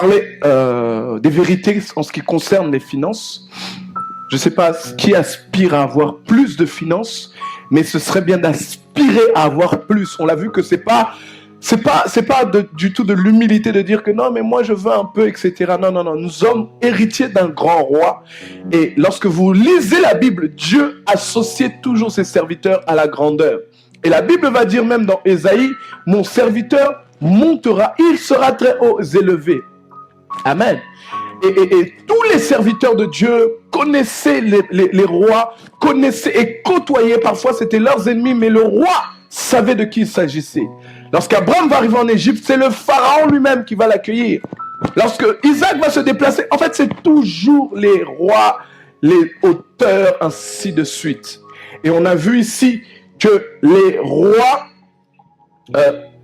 Parler des vérités en ce qui concerne les finances. Je ne sais pas qui aspire à avoir plus de finances, mais ce serait bien d'aspirer à avoir plus. On l'a vu que c'est pas du tout de l'humilité de dire que non, mais moi je veux un peu, etc. Non, non, non. Nous sommes héritiers d'un grand roi. Et lorsque vous lisez la Bible, Dieu associe toujours ses serviteurs à la grandeur. Et la Bible va dire même dans Ésaïe, mon serviteur montera, il sera très haut élevé. Amen. Et tous les serviteurs de Dieu connaissaient les rois, connaissaient et côtoyaient. Parfois, c'était leurs ennemis, mais le roi savait de qui il s'agissait. Lorsqu'Abraham va arriver en Égypte, c'est le pharaon lui-même qui va l'accueillir. Lorsque Isaac va se déplacer, en fait, c'est toujours les rois, les hauteurs, ainsi de suite. Et on a vu ici que les rois...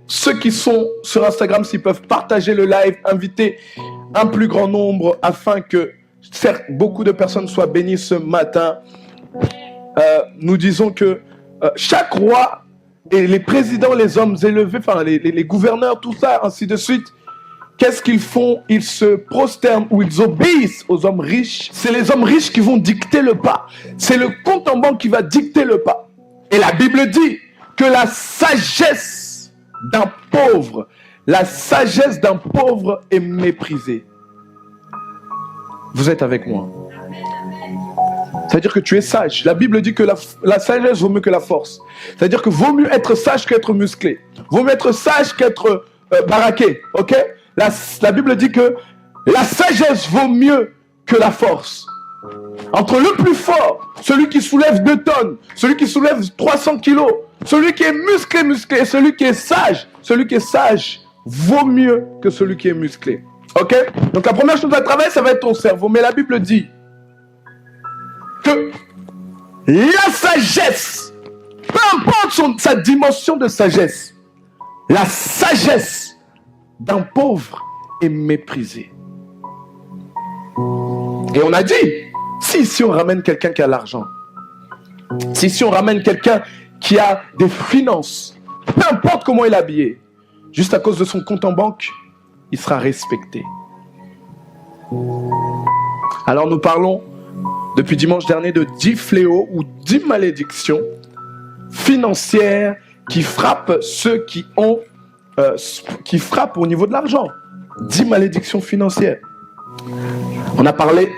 ceux qui sont sur Instagram, s'ils peuvent partager le live, inviter un plus grand nombre afin que, certes, beaucoup de personnes soient bénies ce matin. Nous disons que chaque roi et les présidents, les hommes élevés, enfin les gouverneurs, tout ça, ainsi de suite, qu'est-ce qu'ils font? Ils se prosternent ou ils obéissent aux hommes riches. C'est les hommes riches qui vont dicter le pas. C'est le compte en banque qui va dicter le pas. Et la Bible dit que la sagesse d'un pauvre, la sagesse d'un pauvre est méprisée. Vous êtes avec moi? C'est-à-dire que tu es sage. La Bible dit que la sagesse vaut mieux que la force. C'est-à-dire que vaut mieux être sage qu'être musclé. Vaut mieux être sage qu'être baraqué. Ok? La Bible dit que la sagesse vaut mieux que la force. Entre le plus fort, celui qui soulève 2 tonnes, celui qui soulève 300 kilos, celui qui est musclé, et celui qui est sage vaut mieux que celui qui est musclé. Ok? Donc la première chose à travailler, ça va être ton cerveau. Mais la Bible dit que la sagesse, peu importe sa dimension de sagesse, la sagesse d'un pauvre est méprisée. Et on a dit, si on ramène quelqu'un qui a l'argent, si on ramène quelqu'un qui a des finances, peu importe comment il est habillé, juste à cause de son compte en banque, il sera respecté. Alors nous parlons depuis dimanche dernier de 10 fléaux ou 10 malédictions financières qui frappent ceux qui frappent au niveau de l'argent. 10 malédictions financières. On a parlé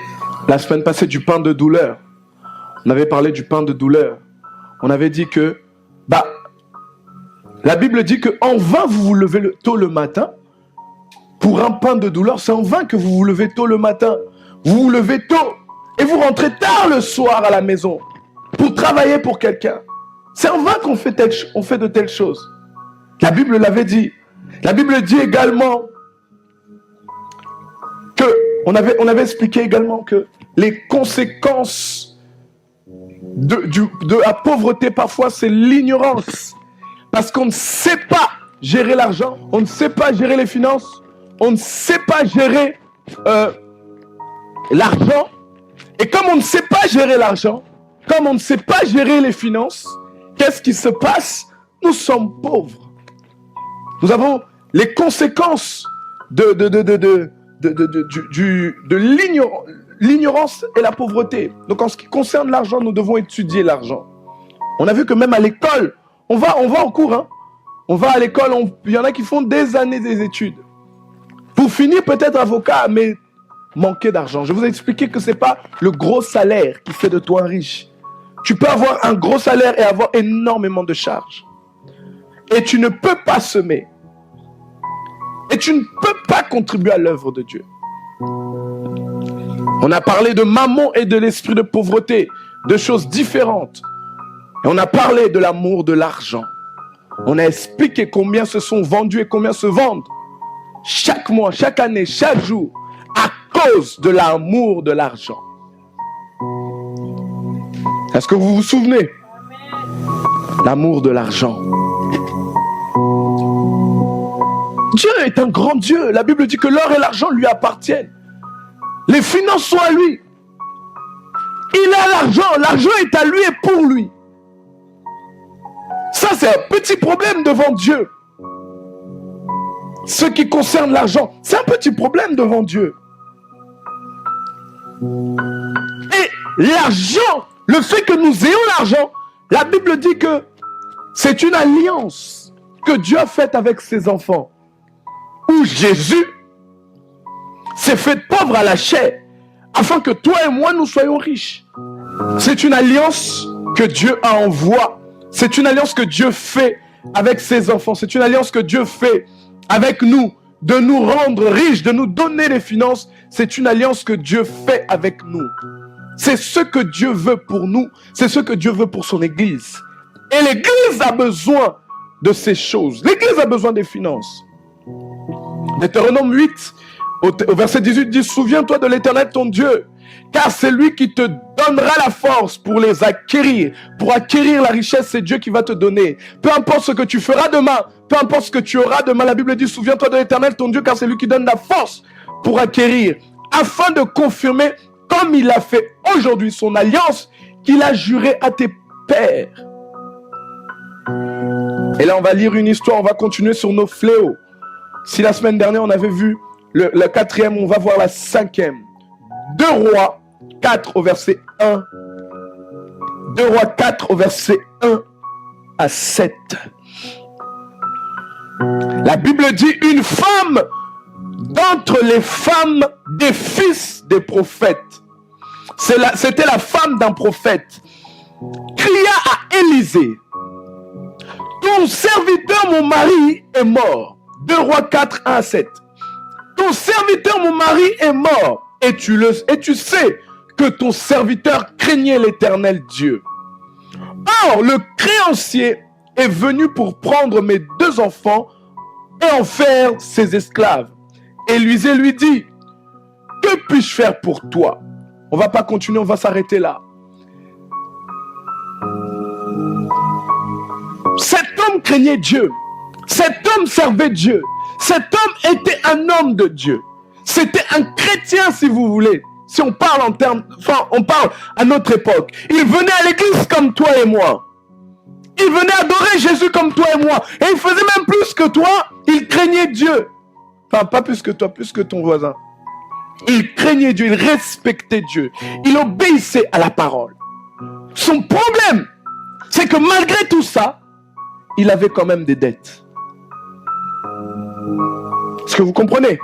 la semaine passée du pain de douleur. On avait parlé du pain de douleur. On avait dit que la Bible dit que en vain vous vous levez tôt le matin pour un pain de douleur. C'est en vain que vous vous levez tôt le matin. Vous vous levez tôt et vous rentrez tard le soir à la maison pour travailler pour quelqu'un. C'est en vain qu'on fait de telles choses. La Bible l'avait dit. La Bible dit également que on avait expliqué également que les conséquences de la pauvreté parfois c'est l'ignorance. Parce qu'on ne sait pas gérer l'argent, on ne sait pas gérer les finances, on ne sait pas gérer l'argent. Et comme on ne sait pas gérer l'argent, comme on ne sait pas gérer les finances, qu'est-ce qui se passe? Nous sommes pauvres. Nous avons les conséquences de l'ignorance et la pauvreté. Donc en ce qui concerne l'argent, nous devons étudier l'argent. On a vu que même à l'école, on va en cours, hein. On va à l'école, il y en a qui font des années des études. Pour finir peut-être avocat, mais manquer d'argent. Je vous ai expliqué que ce n'est pas le gros salaire qui fait de toi un riche. Tu peux avoir un gros salaire et avoir énormément de charges. Et tu ne peux pas semer. Et tu ne peux pas contribuer à l'œuvre de Dieu. On a parlé de mammon et de l'esprit de pauvreté, de choses différentes. Et on a parlé de l'amour de l'argent. On a expliqué combien se sont vendus et combien se vendent chaque mois, chaque année, chaque jour, à cause de l'amour de l'argent. Est-ce que vous vous souvenez? L'amour de l'argent. Dieu est un grand Dieu. La Bible dit que l'or et l'argent lui appartiennent. Les finances sont à lui. Il a l'argent. L'argent est à lui et pour lui. Ça, c'est un petit problème devant Dieu. ce qui concerne l'argent, c'est un petit problème devant Dieu. Et l'argent, le fait que nous ayons l'argent, la Bible dit que c'est une alliance que Dieu a faite avec ses enfants, où Jésus s'est fait pauvre à la chair, afin que toi et moi nous soyons riches. C'est une alliance que Dieu envoie. C'est une alliance que Dieu fait avec ses enfants. C'est une alliance que Dieu fait avec nous, de nous rendre riches, de nous donner les finances. C'est une alliance que Dieu fait avec nous. C'est ce que Dieu veut pour nous. C'est ce que Dieu veut pour son Église. Et l'Église a besoin de ces choses. L'Église a besoin des finances. Deutéronome 8, au verset 18 dit: souviens-toi de l'Éternel ton Dieu, car c'est lui qui te donnera la force pour les acquérir. Pour acquérir la richesse, c'est Dieu qui va te donner. Peu importe ce que tu feras demain, peu importe ce que tu auras demain, la Bible dit: souviens-toi de l'Éternel ton Dieu, car c'est lui qui donne la force pour acquérir, afin de confirmer, comme il a fait aujourd'hui, son alliance qu'il a jurée à tes pères. Et là, on va lire une histoire, on va continuer sur nos fléaux. Si la semaine dernière, on avait vu le quatrième, on va voir la cinquième. 2 Rois 4 au verset 1. 2 Rois 4 au verset 1 à 7. La Bible dit: une femme d'entre les femmes des fils des prophètes, c'était la femme d'un prophète, cria à Élisée: ton serviteur, mon mari, est mort. 2 Rois 4, 1 à 7. Ton serviteur, mon mari, est mort. Et tu sais que ton serviteur craignait l'Éternel Dieu. Or, le créancier est venu pour prendre mes 2 enfants et en faire ses esclaves. Élisée lui dit: que puis-je faire pour toi? On ne va pas continuer, on va s'arrêter là. Cet homme craignait Dieu. Cet homme servait Dieu. Cet homme était un homme de Dieu. C'était un chrétien, si vous voulez. Si on parle on parle à notre époque. Il venait à l'église comme toi et moi. Il venait adorer Jésus comme toi et moi. Et il faisait même plus que toi. Il craignait Dieu. Enfin, pas plus que toi, plus que ton voisin. Il craignait Dieu, il respectait Dieu. Il obéissait à la parole. Son problème, c'est que malgré tout ça, il avait quand même des dettes. Est-ce que vous comprenez?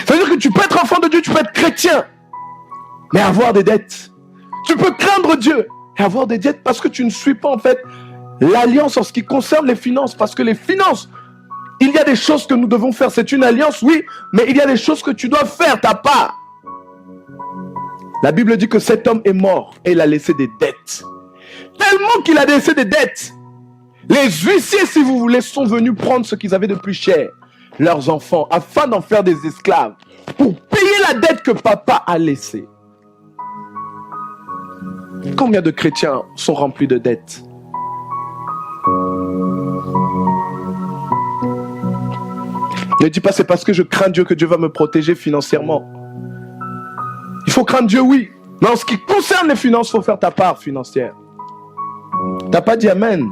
Ça veut dire que tu peux être enfant de Dieu, tu peux être chrétien, mais avoir des dettes. Tu peux craindre Dieu et avoir des dettes parce que tu ne suis pas en fait l'alliance en ce qui concerne les finances. Parce que les finances, il y a des choses que nous devons faire. C'est une alliance, oui, mais il y a des choses que tu dois faire, ta part. La Bible dit que cet homme est mort et il a laissé des dettes. Tellement qu'il a laissé des dettes. Les huissiers, si vous voulez, sont venus prendre ce qu'ils avaient de plus cher, leurs enfants, afin d'en faire des esclaves, pour payer la dette que papa a laissée. Combien de chrétiens sont remplis de dettes? Ne dis pas: c'est parce que je crains Dieu que Dieu va me protéger financièrement. Il faut craindre Dieu, oui. Mais en ce qui concerne les finances, il faut faire ta part financière. T'as pas dit amen?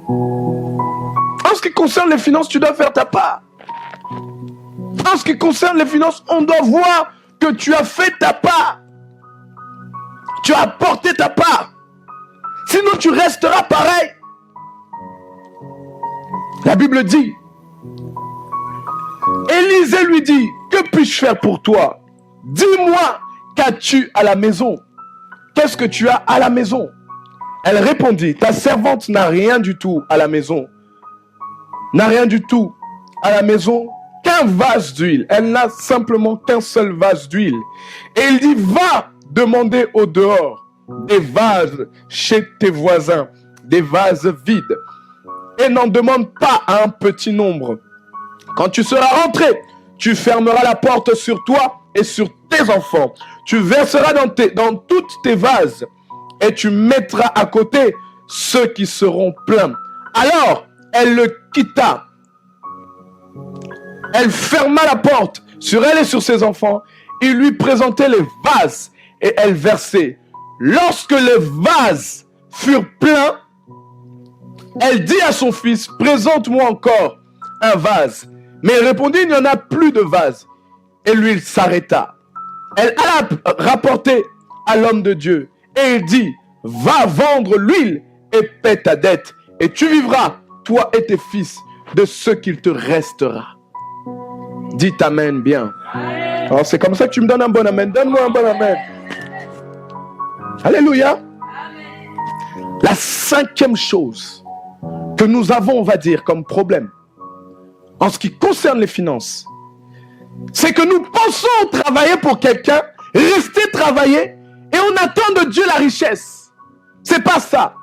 En ce qui concerne les finances, tu dois faire ta part. En ce qui concerne les finances, on doit voir que tu as fait ta part. Tu as apporté ta part. Sinon, tu resteras pareil. La Bible dit, Élisée lui dit: que puis-je faire pour toi? Dis-moi, qu'as-tu à la maison? Qu'est-ce que tu as à la maison? Elle répondit: ta servante n'a rien du tout à la maison. N'a rien du tout à la maison qu'un vase d'huile. Elle n'a simplement qu'un seul vase d'huile. Et il dit: va demander au dehors des vases chez tes voisins, des vases vides. Et n'en demande pas à un petit nombre. Quand tu seras rentré, tu fermeras la porte sur toi et sur tes enfants. Tu verseras dans toutes tes vases et tu mettras à côté ceux qui seront pleins. Alors, elle le quitta. Elle ferma la porte sur elle et sur ses enfants. Il lui présentait les vases et elle versait. Lorsque les vases furent pleins, elle dit à son fils: présente-moi encore un vase. Mais il répondit, il n'y en a plus de vase. Et l'huile s'arrêta. Elle alla rapporter à l'homme de Dieu. Et il dit, va vendre l'huile et paie ta dette. Et tu vivras, toi et tes fils, de ce qu'il te restera. Dites amen bien. Alors c'est comme ça que tu me donnes un bon amen. Donne-moi un bon amen. Alléluia. La cinquième chose que nous avons, on va dire, comme problème, en ce qui concerne les finances, c'est que nous pensons travailler pour quelqu'un, rester travailler, et on attend de Dieu la richesse. C'est pas ça.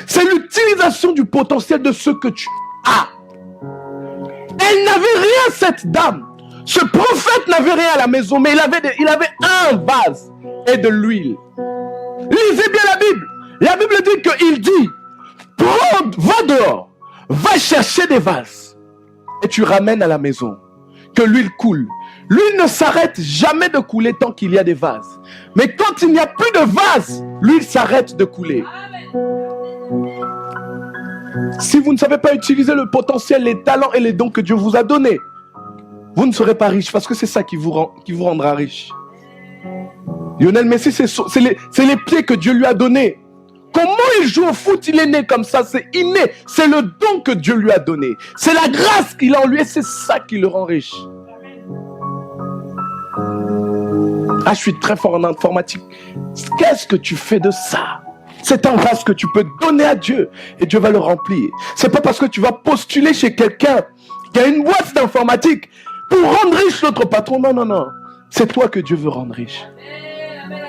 C'est l'utilisation du potentiel de ce que tu as. Elle n'avait rien, cette dame. Ce prophète n'avait rien à la maison, mais il avait un vase et de l'huile. Lisez bien la Bible. La Bible dit qu'il dit, va dehors, va chercher des vases et tu ramènes à la maison. Que l'huile coule. L'huile ne s'arrête jamais de couler tant qu'il y a des vases. Mais quand il n'y a plus de vases, l'huile s'arrête de couler. Si vous ne savez pas utiliser le potentiel, les talents et les dons que Dieu vous a donnés, vous ne serez pas riche parce que c'est ça qui vous rendra riche. Lionel Messi, c'est les pieds que Dieu lui a donnés. Comment il joue au foot, il est né comme ça, c'est inné. C'est le don que Dieu lui a donné. C'est la grâce qu'il a en lui et c'est ça qui le rend riche. Ah, je suis très fort en informatique. Qu'est-ce que tu fais de ça? C'est un vase que tu peux donner à Dieu et Dieu va le remplir. C'est pas parce que tu vas postuler chez quelqu'un qui a une boîte d'informatique pour rendre riche l'autre patron. Non, non, non. C'est toi que Dieu veut rendre riche.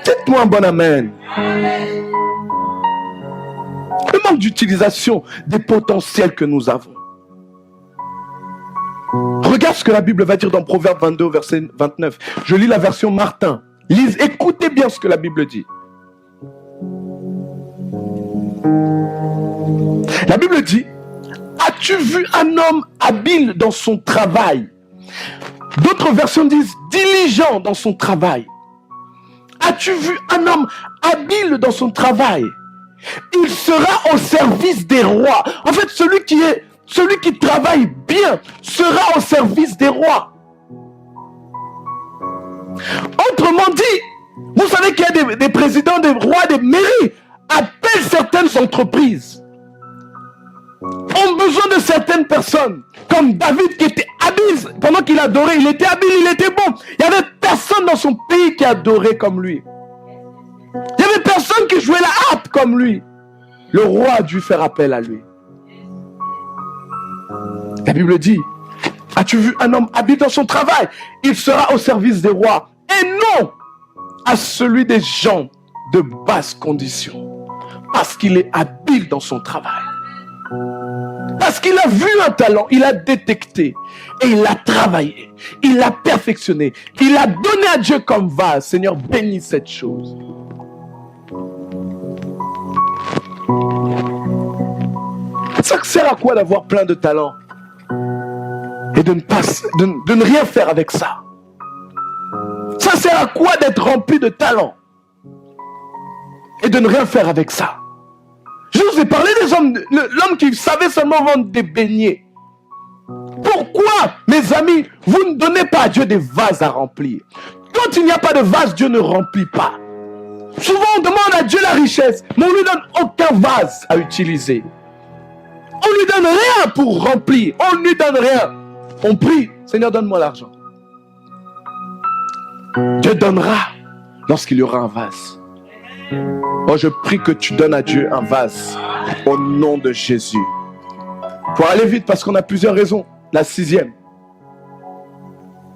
Dites-moi un bon amen. Le manque d'utilisation des potentiels que nous avons. Regarde ce que la Bible va dire dans Proverbe 22, verset 29. Je lis la version Martin. Lise, écoutez bien ce que la Bible dit. La Bible dit, as-tu vu un homme habile dans son travail? D'autres versions disent, diligent dans son travail. As-tu vu un homme habile dans son travail? Il sera au service des rois. En fait, celui qui travaille bien sera au service des rois. Autrement dit, vous savez qu'il y a des présidents, des rois, des mairies appellent certaines entreprises. Ont besoin de certaines personnes. Comme David qui était habile pendant qu'il adorait. Il était habile, il était bon. Il n'y avait personne dans son pays qui adorait comme lui. Il n'y avait personne qui jouait la harpe comme lui. Le roi a dû faire appel à lui. La Bible dit, as-tu vu un homme habile dans son travail? Il sera au service des rois et non à celui des gens de basse condition. Parce qu'il est habile dans son travail. Parce qu'il a vu un talent, il a détecté et il a travaillé, il l'a perfectionné, il a donné à Dieu comme vase. Seigneur, bénis cette chose. Ça sert à quoi d'avoir plein de talents et de ne rien faire avec ça? Ça sert à quoi d'être rempli de talents et de ne rien faire avec ça? Je vous ai parlé des hommes, l'homme qui savait seulement vendre des beignets. Pourquoi, mes amis, vous ne donnez pas à Dieu des vases à remplir? Quand il n'y a pas de vase, Dieu ne remplit pas. Souvent, on demande à Dieu la richesse, mais on ne lui donne aucun vase à utiliser. On ne lui donne rien pour remplir. On ne lui donne rien. On prie, Seigneur, donne-moi l'argent. Dieu donnera lorsqu'il y aura un vase. Oh, je prie que tu donnes à Dieu un vase au nom de Jésus. Pour aller vite, parce qu'on a plusieurs raisons. La sixième.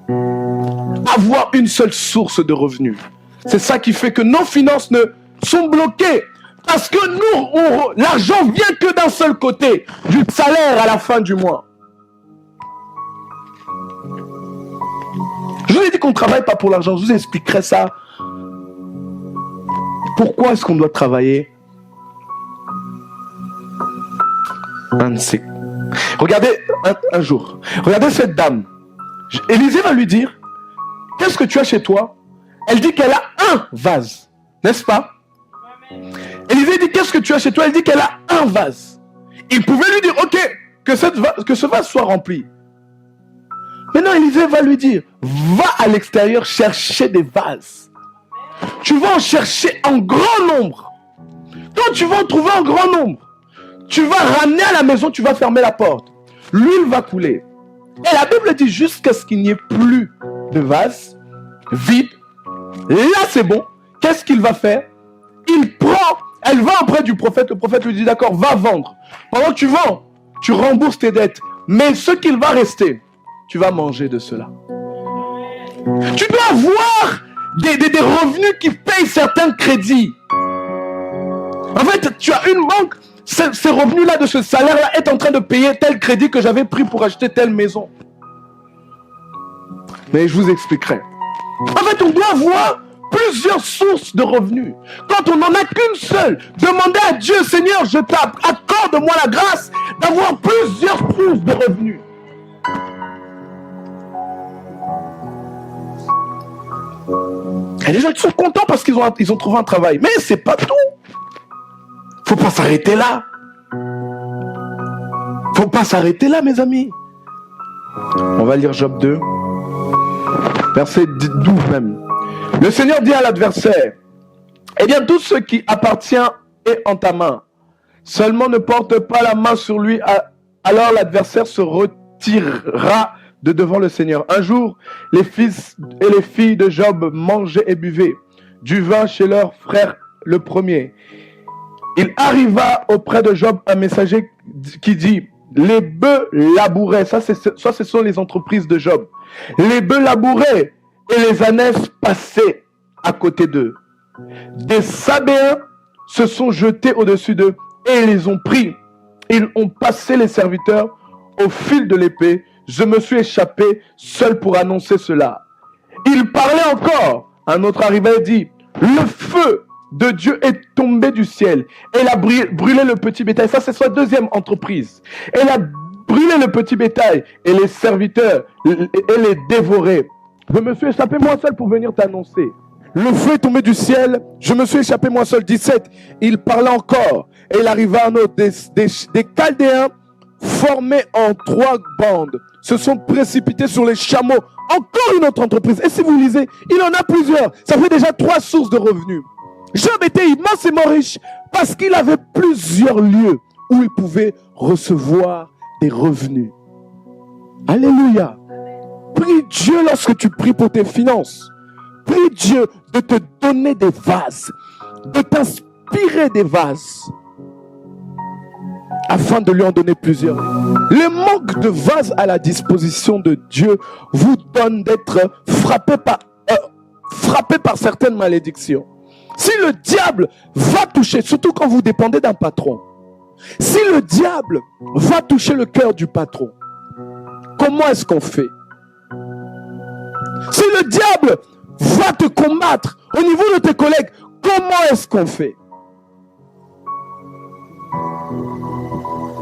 Avoir une seule source de revenus. C'est ça qui fait que nos finances sont bloquées. Parce que nous, l'argent vient que d'un seul côté, du salaire à la fin du mois. Je vous ai dit qu'on ne travaille pas pour l'argent, je vous expliquerai ça. Pourquoi est-ce qu'on doit travailler? Regardez un jour, regardez cette dame. Élisée va lui dire, qu'est-ce que tu as chez toi? Elle dit qu'elle a un vase, n'est-ce pas? Élisée dit, qu'est-ce que tu as chez toi? Elle dit qu'elle a un vase. Il pouvait lui dire, ok, que ce vase soit rempli. Maintenant, Élisée va lui dire, va à l'extérieur chercher des vases. Tu vas en chercher en grand nombre. Quand tu vas en trouver en grand nombre, tu vas ramener à la maison, tu vas fermer la porte. L'huile va couler. Et la Bible dit jusqu'à ce qu'il n'y ait plus de vase vide. Là, c'est bon. Qu'est-ce qu'il va faire? Il prend, elle va auprès du prophète. Le prophète lui dit, d'accord, va vendre. Pendant que tu vends, tu rembourses tes dettes. Mais ce qu'il va rester, tu vas manger de cela. Tu dois avoir des revenus qui payent certains crédits. En fait, tu as une banque, ces revenus-là de ce salaire-là est en train de payer tel crédit que j'avais pris pour acheter telle maison. Mais je vous expliquerai. En fait, on doit avoir plusieurs sources de revenus. Quand on n'en a qu'une seule, demandez à Dieu, Seigneur, je accorde-moi la grâce d'avoir plusieurs sources de revenus. Il y a des gens qui sont contents parce qu'ils ont trouvé un travail. Mais c'est pas tout. Faut pas s'arrêter là. Faut pas s'arrêter là, mes amis. On va lire Job 2. Verset 12 même. Le Seigneur dit à l'adversaire, eh bien tout ce qui appartient est en ta main. Seulement ne porte pas la main sur lui, alors l'adversaire se retirera de devant le Seigneur. Un jour, les fils et les filles de Job mangeaient et buvaient du vin chez leur frère le premier. Il arriva auprès de Job un messager qui dit, les bœufs labouraient, ça ce sont les entreprises de Job, les bœufs labouraient et les ânesses passaient à côté d'eux. Des Sabéens se sont jetés au-dessus d'eux et ils les ont pris. Ils ont passé les serviteurs au fil de l'épée. Je me suis échappé seul pour annoncer cela. Il parlait encore. Un autre arriva et dit, le feu de Dieu est tombé du ciel. Elle a brûlé le petit bétail. Ça, c'est sa deuxième entreprise. Elle a brûlé le petit bétail et les serviteurs et les dévoré. Je me suis échappé moi seul pour venir t'annoncer. Le feu est tombé du ciel. Je me suis échappé moi seul. 17. Il parlait encore. Et il arriva un autre. Des Chaldéens formés en 3 bandes se sont précipités sur les chameaux. Encore une autre entreprise. Et si vous lisez, il en a plusieurs. Ça fait déjà 3 sources de revenus. Job était immensément riche parce qu'il avait plusieurs lieux où il pouvait recevoir des revenus. Alléluia. Prie Dieu lorsque tu pries pour tes finances. Prie Dieu de te donner des vases, de t'inspirer des vases, afin de lui en donner plusieurs. Le manque de vases à la disposition de Dieu vous donne d'être frappé par certaines malédictions. Si le diable va toucher, surtout quand vous dépendez d'un patron, si le diable va toucher le cœur du patron, comment est-ce qu'on fait? Si le diable va te combattre au niveau de tes collègues, comment est-ce qu'on fait?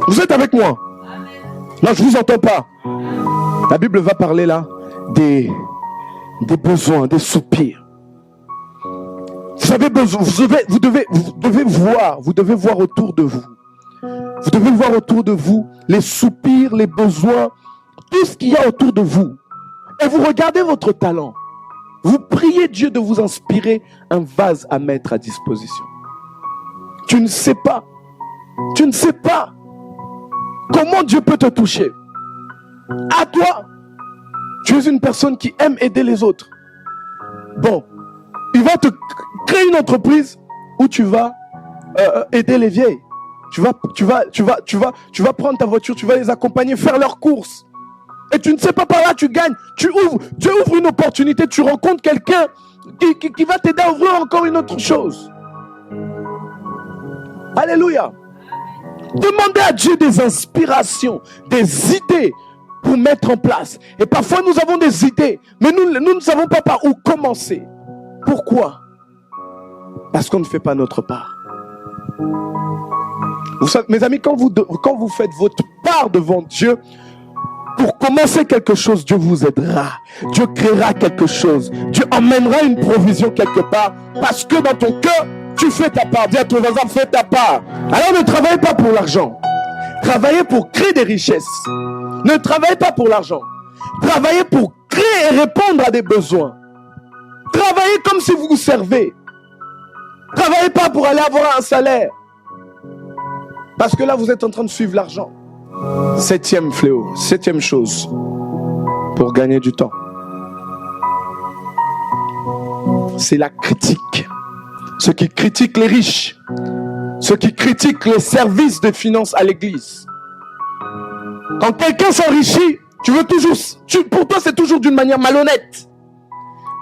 Vous êtes avec moi? Non, je ne vous entends pas. La Bible va parler là des besoins, des soupirs. Vous avez besoin, vous devez voir autour de vous. Vous devez voir autour de vous les soupirs, les besoins, tout ce qu'il y a autour de vous. Et vous regardez votre talent. Vous priez Dieu de vous inspirer un vase à mettre à disposition. Tu ne sais pas. Tu ne sais pas comment Dieu peut te toucher. À toi, tu es une personne qui aime aider les autres. Bon, il va te créer une entreprise où tu vas aider les vieilles. Tu vas prendre ta voiture, tu vas les accompagner, faire leurs courses. Et tu ne sais pas par là, tu gagnes. Tu ouvres une opportunité, tu rencontres quelqu'un qui va t'aider à ouvrir encore une autre chose. Alléluia. Demandez à Dieu des inspirations, des idées pour mettre en place. Et parfois nous avons des idées, mais nous ne savons pas par où commencer. Pourquoi? Parce qu'on ne fait pas notre part. Vous savez, mes amis, quand vous faites votre part devant Dieu, pour commencer quelque chose, Dieu vous aidera. Dieu créera quelque chose. Dieu emmènera une provision quelque part. Parce que dans ton cœur, tu fais ta part. Dis à ton voisin, fais ta part. Alors ne travaillez pas pour l'argent. Travaillez pour créer des richesses. Ne travaillez pas pour l'argent. Travaillez pour créer et répondre à des besoins. Travaillez comme si vous vous servez. Travaillez pas pour aller avoir un salaire. Parce que là, vous êtes en train de suivre l'argent. 7e fléau, 7e chose pour gagner du temps. C'est la critique. Ceux qui critiquent les riches, ceux qui critiquent les services de finances à l'église. Quand quelqu'un s'enrichit, pour toi c'est toujours d'une manière malhonnête.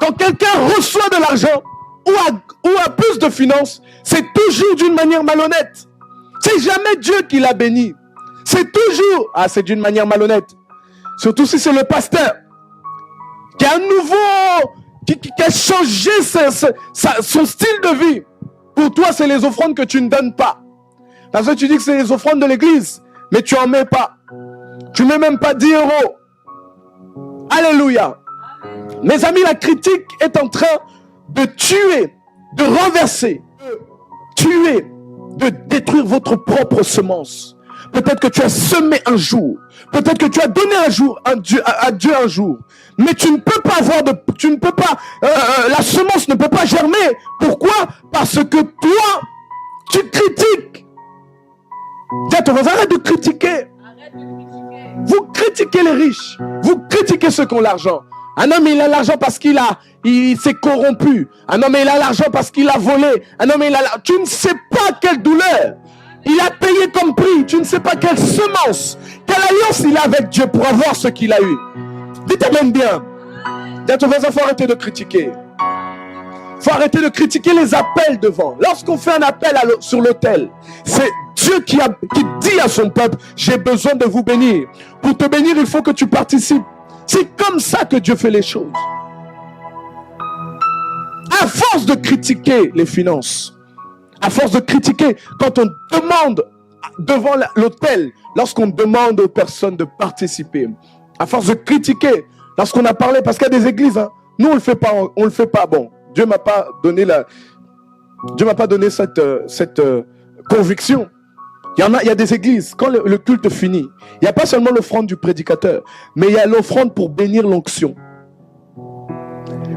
Quand quelqu'un reçoit de l'argent ou a plus de finances, c'est toujours d'une manière malhonnête. C'est jamais Dieu qui l'a béni. C'est toujours, c'est d'une manière malhonnête. Surtout si c'est le pasteur qui a un nouveau, qui a changé son style de vie. Pour toi, c'est les offrandes que tu ne donnes pas. Parce que tu dis que c'est les offrandes de l'église, mais tu n'en mets pas. Tu ne mets même pas 10 euros. Alléluia. Mes amis, la critique est en train de tuer, de renverser, de tuer, de détruire votre propre semence. Peut-être que tu as semé un jour. Peut-être que tu as donné un jour à Dieu un jour. Mais tu ne peux pas la semence ne peut pas germer. Pourquoi? Parce que toi, tu critiques. Dis à ton voisin, arrête de critiquer. Vous critiquez les riches. Vous critiquez ceux qui ont l'argent. Un homme, il a l'argent parce qu'il s'est corrompu. Un homme, il a l'argent parce qu'il a volé. Un homme, tu ne sais pas quelle douleur il a payé comme prix. Tu ne sais pas quelle semence, quelle alliance il a avec Dieu pour avoir ce qu'il a eu. Dites même bien. Dis à ton voisin, il faut arrêter de critiquer. Il faut arrêter de critiquer les appels devant. Lorsqu'on fait un appel sur l'autel, c'est Dieu qui dit à son peuple, j'ai besoin de vous bénir. Pour te bénir, il faut que tu participes. C'est comme ça que Dieu fait les choses. À force de critiquer les finances, à force de critiquer, quand on demande devant l'autel, lorsqu'on demande aux personnes de participer, à force de critiquer, lorsqu'on a parlé, parce qu'il y a des églises, nous on le fait pas, bon, Dieu m'a pas donné cette conviction. Il y a des églises, quand le culte finit, il n'y a pas seulement l'offrande du prédicateur, mais il y a l'offrande pour bénir l'onction.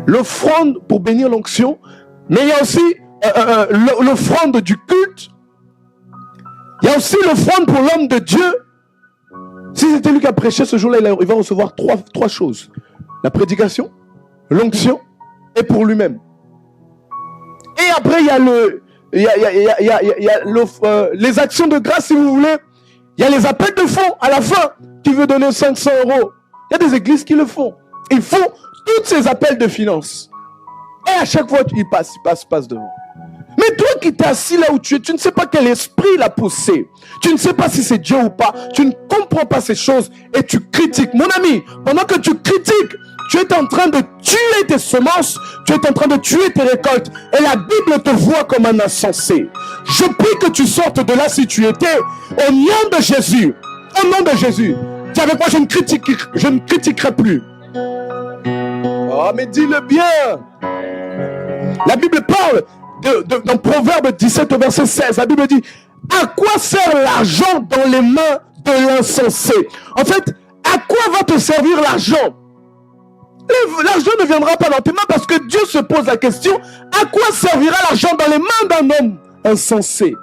L'offrande pour bénir l'onction, mais il y a aussi l'offrande du culte. Il y a aussi l'offrande pour l'homme de Dieu. Si c'était lui qui a prêché ce jour-là, il va recevoir trois choses. La prédication, l'onction et pour lui-même. Et après, il y a les actions de grâce, si vous voulez. Il y a les appels de fonds à la fin. Qui veut donner 500 euros? Il y a des églises qui le font. Ils font tous ces appels de finances. Et à chaque fois, ils passent devant. Mais toi qui t'es assis là où tu es, tu ne sais pas quel esprit l'a poussé. Tu ne sais pas si c'est Dieu ou pas. Tu ne comprends pas ces choses et tu critiques. Mon ami, pendant que tu critiques, tu es en train de tuer tes semences, tu es en train de tuer tes récoltes. Et la Bible te voit comme un insensé. Je prie que tu sortes de là si tu étais, au nom de Jésus. Au nom de Jésus. Dis avec moi, je ne critiquerai plus. Oh, mais dis-le bien. La Bible parle dans Proverbe 17 au verset 16. La Bible dit, à quoi sert l'argent dans les mains de l'insensé? En fait, à quoi va te servir l'argent? L'argent ne viendra pas dans tes mains parce que Dieu se pose la question, à quoi servira l'argent dans les mains d'un homme insensé?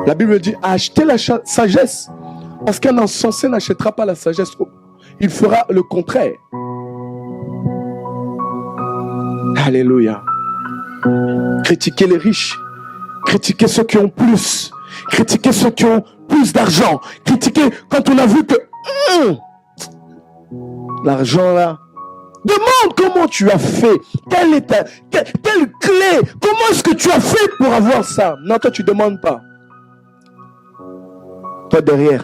La Bible dit, achetez la sagesse, parce qu'un insensé n'achètera pas la sagesse. Il fera le contraire. Alléluia. Critiquez les riches. Critiquez ceux qui ont plus. Critiquez ceux qui ont plus d'argent. Critiquez quand on a vu que l'argent là. Demande comment tu as fait. Quelle clé? Comment est-ce que tu as fait pour avoir ça? Non, toi tu ne demandes pas. Toi derrière.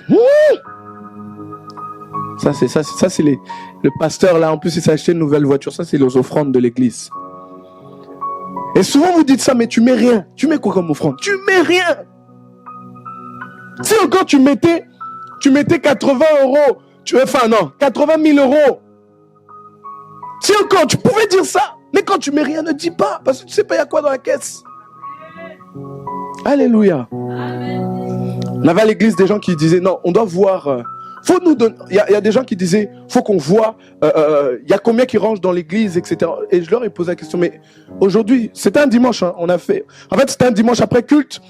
Ça c'est le pasteur là. En plus il s'est acheté une nouvelle voiture. Ça c'est les offrandes de l'église. Et souvent vous dites ça, mais tu mets rien. Tu mets quoi comme offrande? Tu mets rien. Si encore tu mettais 80 euros, 80 000 euros. Si encore tu pouvais dire ça, mais quand tu mets rien, ne dis pas, parce que tu sais pas il y a quoi dans la caisse. Alléluia. On avait à l'église des gens qui disaient non, on doit voir Faut nous donner. Il y a des gens qui disaient, faut qu'on voit, il y a combien qui rangent dans l'église, etc. Et je leur ai posé la question, mais aujourd'hui, c'était un dimanche, hein, on a fait. En fait, c'était un dimanche après culte.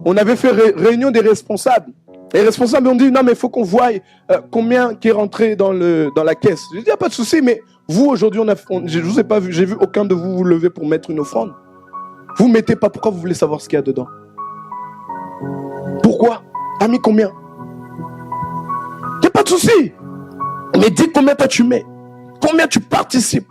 On avait fait réunion des responsables. Les responsables ont dit, non, mais il faut qu'on voie combien qui est rentré dans la caisse. J'ai dit, il n'y a pas de souci, mais vous, aujourd'hui, je ne vous ai pas vu, j'ai vu aucun de vous lever pour mettre une offrande. Vous ne mettez pas, pourquoi vous voulez savoir ce qu'il y a dedans? Pourquoi? T'as mis combien? Il n'y a pas de souci. Mais dis combien toi tu mets. Combien tu participes.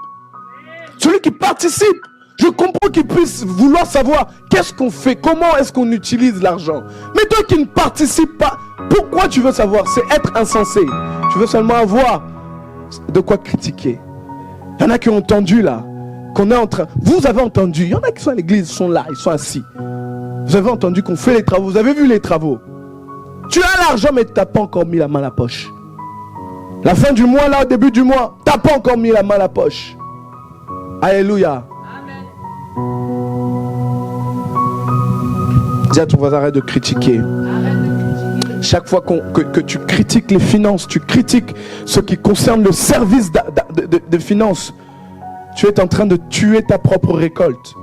Celui qui participe, je comprends qu'il puisse vouloir savoir qu'est-ce qu'on fait, comment est-ce qu'on utilise l'argent. Mais toi qui ne participes pas, pourquoi tu veux savoir? C'est être insensé. Tu veux seulement avoir de quoi critiquer. Il y en a qui ont entendu là, qu'on est en train... Vous avez entendu, il y en a qui sont à l'église, ils sont là, ils sont assis. Vous avez entendu qu'on fait les travaux, vous avez vu les travaux. Tu as l'argent mais tu n'as pas encore mis la main à la poche. La fin du mois, là, au début du mois, tu n'as pas encore mis la main à la poche. Alléluia. Dis à ton voisin, arrête de critiquer. Chaque fois que tu critiques les finances, tu critiques ce qui concerne le service de finances, tu es en train de tuer ta propre récolte.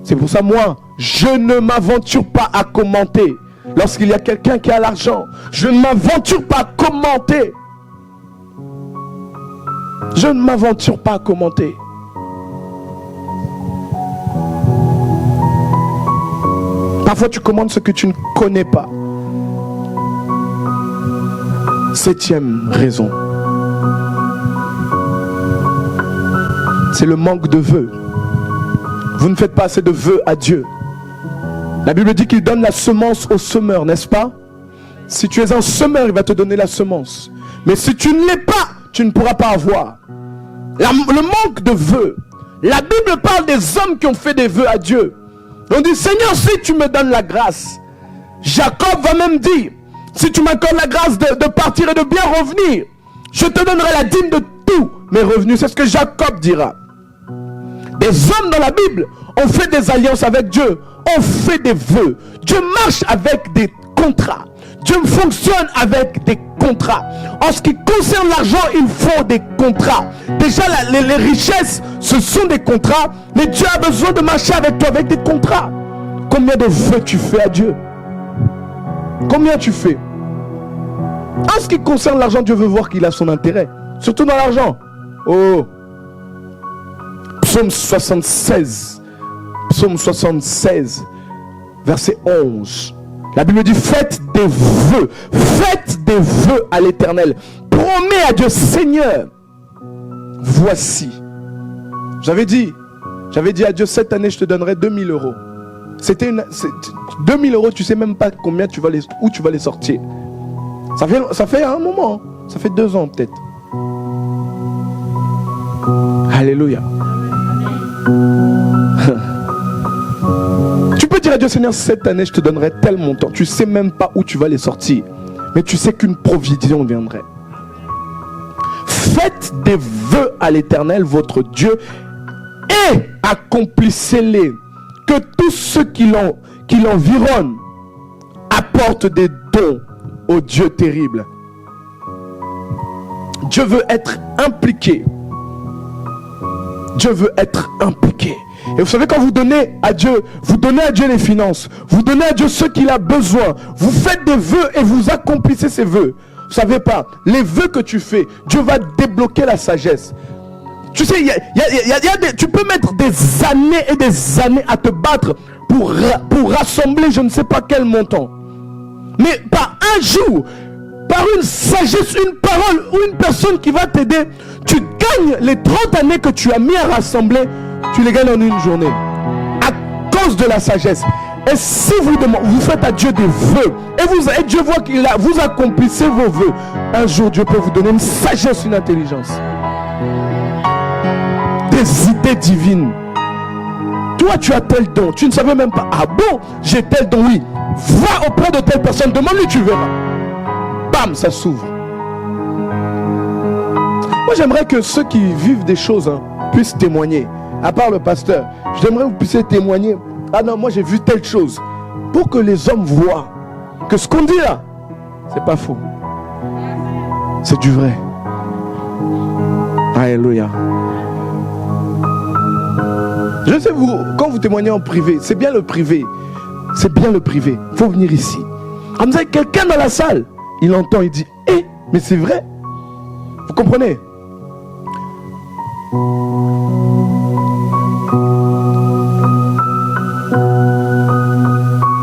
C'est pour ça, moi, je ne m'aventure pas à commenter. Lorsqu'il y a quelqu'un qui a l'argent, je ne m'aventure pas à commenter. Je ne m'aventure pas à commenter. Parfois, tu commandes ce que tu ne connais pas. 7e raison. C'est le manque de vœux. Vous ne faites pas assez de vœux à Dieu. La Bible dit qu'il donne la semence au semeur, n'est-ce pas? Si tu es un semeur, il va te donner la semence. Mais si tu ne l'es pas, tu ne pourras pas avoir. Le manque de vœux. La Bible parle des hommes qui ont fait des vœux à Dieu. On dit, Seigneur, si tu me donnes la grâce. Jacob va même dire, si tu m'accordes la grâce de partir et de bien revenir, je te donnerai la dîme de tous mes revenus. C'est ce que Jacob dira. Des hommes dans la Bible ont fait des alliances avec Dieu, ont fait des vœux. Dieu marche avec des contrats. Dieu fonctionne avec des contrats. En ce qui concerne l'argent, il faut des contrats. Déjà, les richesses, ce sont des contrats. Mais Dieu a besoin de marcher avec toi avec des contrats. Combien de vœux tu fais à Dieu? Combien tu fais? En ce qui concerne l'argent, Dieu veut voir qu'il a son intérêt. Surtout dans l'argent. Oh! Psaume 76. Psaume 76. Verset 11. La Bible dit, faites des vœux à l'Éternel. Promets à Dieu, Seigneur, voici. J'avais dit à Dieu, cette année, je te donnerai 2000 euros. 2000 euros, tu sais même pas combien où tu vas les sortir. Ça fait un moment, ça fait 2 ans peut-être. Alléluia. Tu peux dire à Dieu, Seigneur, cette année je te donnerai tel montant. Tu sais même pas où tu vas les sortir, mais tu sais qu'une provision viendrait. Faites des vœux à l'Éternel votre Dieu et accomplissez-les. Que tous ceux qui l'environnent apportent des dons au Dieu terrible. Dieu veut être impliqué. Dieu veut être impliqué. Et vous savez, quand vous donnez à Dieu les finances, vous donnez à Dieu ce qu'il a besoin, vous faites des vœux et vous accomplissez ces vœux. Vous savez pas, les vœux que tu fais, Dieu va débloquer la sagesse. Tu sais, tu peux mettre des années et des années à te battre pour rassembler je ne sais pas quel montant. Mais par un jour, par une sagesse, une parole ou une personne qui va t'aider, tu gagnes les 30 années que tu as mis à rassembler, tu les gagnes en une journée. À cause de la sagesse. Et si vous faites à Dieu des vœux, et Dieu voit vous accomplissez vos vœux, un jour Dieu peut vous donner une sagesse, une intelligence. Des idées divines. Toi tu as tel don, tu ne savais même pas. Ah bon, j'ai tel don, oui. Va auprès de telle personne, demande-lui, tu verras. Bam, ça s'ouvre. Moi j'aimerais que ceux qui vivent des choses puissent témoigner. À part le pasteur, j'aimerais que vous puissiez témoigner. Ah non, moi j'ai vu telle chose. Pour que les hommes voient que ce qu'on dit là, c'est pas faux. C'est du vrai. Alléluia. Je sais, vous, quand vous témoignez en privé, c'est bien le privé. C'est bien le privé. Il faut venir ici. Comme ça, quelqu'un dans la salle, il entend, il dit, mais c'est vrai. Vous comprenez?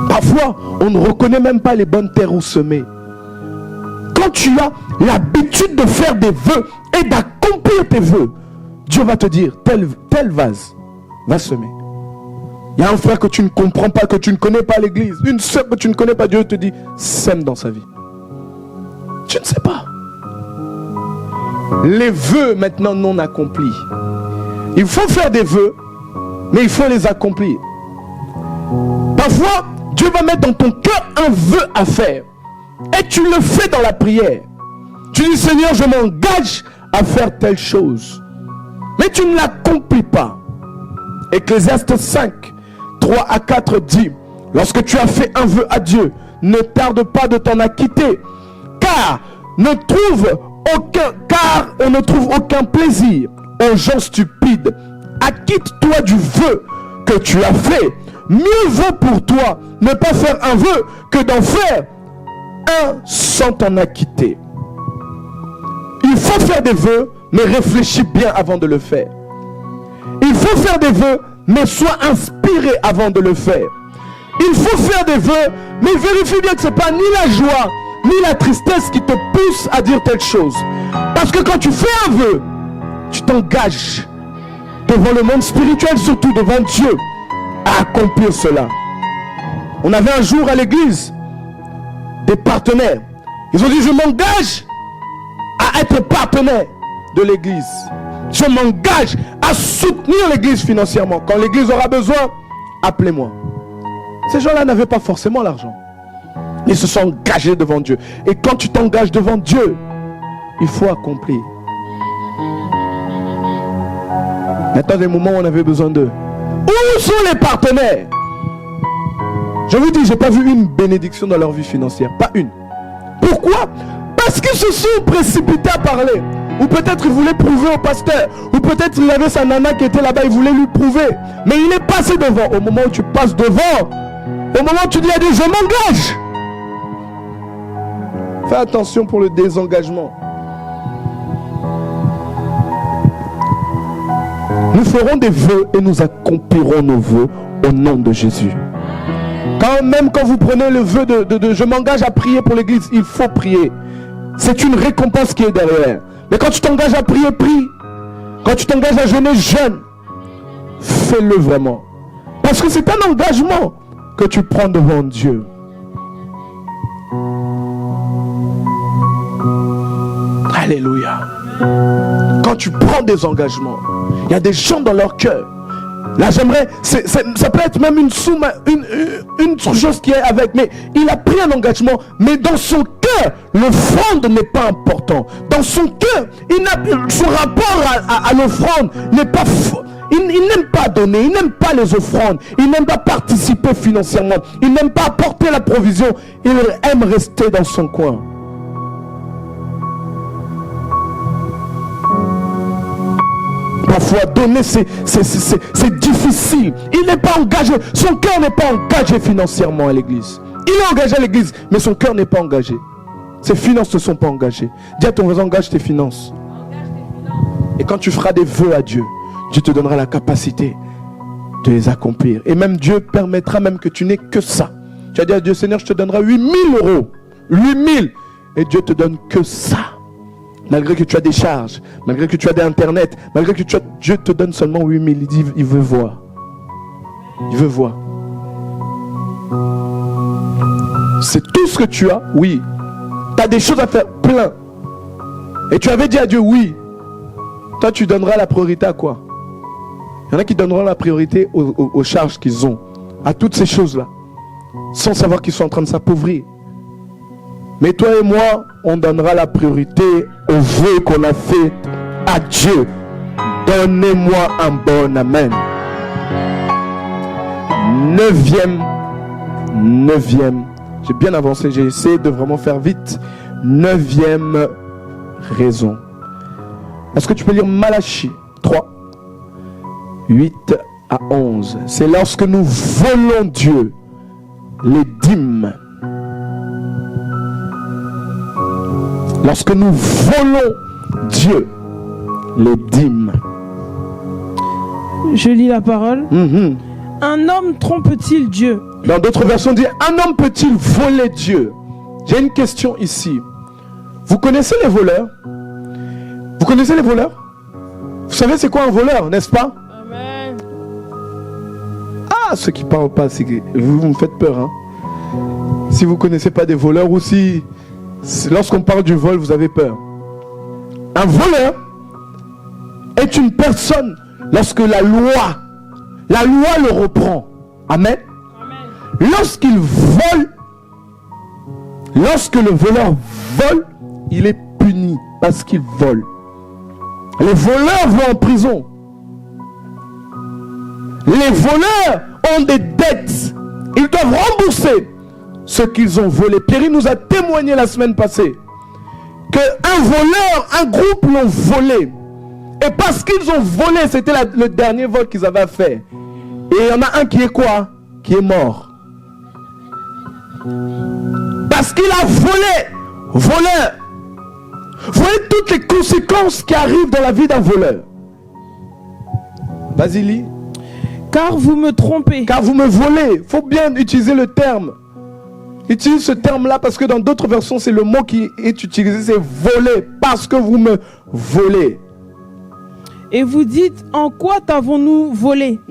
Parfois, on ne reconnaît même pas les bonnes terres où semer. Quand tu as l'habitude de faire des vœux et d'accomplir tes vœux, Dieu va te dire, tel vase va semer. Il y a un frère que tu ne comprends pas, que tu ne connais pas à l'église, une soeur que tu ne connais pas, Dieu te dit, sème dans sa vie. Tu ne sais pas. Les vœux maintenant non accomplis. Il faut faire des vœux, mais il faut les accomplir. Parfois, Dieu va mettre dans ton cœur un vœu à faire. Et tu le fais dans la prière. Tu dis, Seigneur, je m'engage à faire telle chose. Mais tu ne l'accomplis pas. Ecclésiaste 5, 3 à 4 dit, lorsque tu as fait un vœu à Dieu, ne tarde pas de t'en acquitter, car on ne trouve aucun plaisir aux gens stupides. Acquitte-toi du vœu que tu as fait. Mieux vaut pour toi ne pas faire un vœu que d'en faire un sans t'en acquitter. Il faut faire des vœux, mais réfléchis bien avant de le faire. Il faut faire des vœux, mais sois inspiré avant de le faire. Il faut faire des vœux, mais vérifie bien que ce n'est pas ni la joie, ni la tristesse qui te pousse à dire telle chose. Parce que quand tu fais un vœu, tu t'engages devant le monde spirituel, surtout devant Dieu, à accomplir cela. On avait un jour à l'église des partenaires. Ils ont dit, je m'engage à être partenaire de l'église. Je m'engage à soutenir l'église financièrement. Quand l'église aura besoin, appelez-moi. Ces gens-là n'avaient pas forcément l'argent. Ils se sont engagés devant Dieu. Et quand tu t'engages devant Dieu, il faut accomplir. Maintenant, des moments où on avait besoin d'eux. Où sont les partenaires? Je vous dis, je n'ai pas vu une bénédiction dans leur vie financière. Pas une. Pourquoi? Parce qu'ils se sont précipités à parler. Ou peut-être il voulait prouver au pasteur. Ou peut-être il avait sa nana qui était là-bas, il voulait lui prouver. Mais il est passé devant. Au moment où tu passes devant, au moment où tu dis à Dieu, je m'engage. Fais attention pour le désengagement. Nous ferons des vœux et nous accomplirons nos vœux au nom de Jésus. Même quand vous prenez le vœu de je m'engage à prier pour l'église, il faut prier. C'est une récompense qui est derrière. Mais quand tu t'engages à prier, prie. Quand tu t'engages à jeûner, jeûne. Fais-le vraiment. Parce que c'est un engagement que tu prends devant Dieu. Alléluia. Quand tu prends des engagements, il y a des gens dans leur cœur. Là, j'aimerais, ça peut être même une chose qui est avec, mais il a pris un engagement, mais dans son cœur, l'offrande n'est pas important. Dans son cœur, son rapport à l'offrande n'est pas il n'aime pas donner, il n'aime pas les offrandes, il n'aime pas participer financièrement, il n'aime pas apporter la provision, il aime rester dans son coin. Parfois, donner, c'est difficile. Il n'est pas engagé. Son cœur n'est pas engagé financièrement à l'église. Il est engagé à l'église, mais son cœur n'est pas engagé. Ses finances ne sont pas engagées. Dis à ton voisin, engage tes finances. Et quand tu feras des vœux à Dieu, Dieu te donnera la capacité de les accomplir. Et même Dieu permettra même que tu n'aies que ça. Tu as dit à Dieu, Seigneur, je te donnerai 8 000 euros. 8 000. Et Dieu te donne que ça. Malgré que tu as des charges, malgré que tu as des internet, malgré que Dieu te donne seulement 8 000, il dit, il veut voir. Il veut voir. C'est tout ce que tu as, oui. Tu as des choses à faire, plein. Et tu avais dit à Dieu, oui. Toi, tu donneras la priorité à quoi? Il y en a qui donneront la priorité aux charges qu'ils ont, à toutes ces choses-là, sans savoir qu'ils sont en train de s'appauvrir. Mais toi et moi, on donnera la priorité aux vœux qu'on a fait à Dieu. Donnez-moi un bon amen. Neuvième. J'ai bien avancé, j'ai essayé de vraiment faire vite. Neuvième raison. Est-ce que tu peux lire Malachie 3, 8 à 11? C'est lorsque nous volons Dieu, les dîmes. Lorsque nous volons Dieu, les dîmes. Je lis la parole. Un homme trompe-t-il Dieu? Dans d'autres versions, on dit un homme peut-il voler Dieu? J'ai une question ici. Vous connaissez les voleurs? Vous connaissez les voleurs? Vous savez c'est quoi un voleur, n'est-ce pas? Amen. Ah, ceux qui ne parlent pas, c'est que vous me faites peur. Hein? Si vous ne connaissez pas des voleurs ou si lorsqu'on parle du vol, vous avez peur. Un voleur est une personne lorsque la loi le reprend. Amen. Amen. Lorsqu'il vole, lorsque le voleur vole, il est puni parce qu'il vole. Les voleurs vont en prison. Les voleurs ont des dettes. Ils doivent rembourser ce qu'ils ont volé. Pierre nous a témoigné la semaine passée qu'un voleur, un groupe l'ont volé. Et parce qu'ils ont volé, c'était le dernier vol qu'ils avaient fait. Et il y en a un qui est quoi? Qui est mort. Parce qu'il a volé. Voleur. Vous voyez toutes les conséquences qui arrivent dans la vie d'un voleur. Vas-y, lis. Car vous me trompez. Car vous me volez. Il faut bien utiliser le terme. Utilise ce terme-là parce que dans d'autres versions, c'est le mot qui est utilisé, c'est voler. Parce que vous me volez. Et vous dites, en quoi t'avons-nous volé?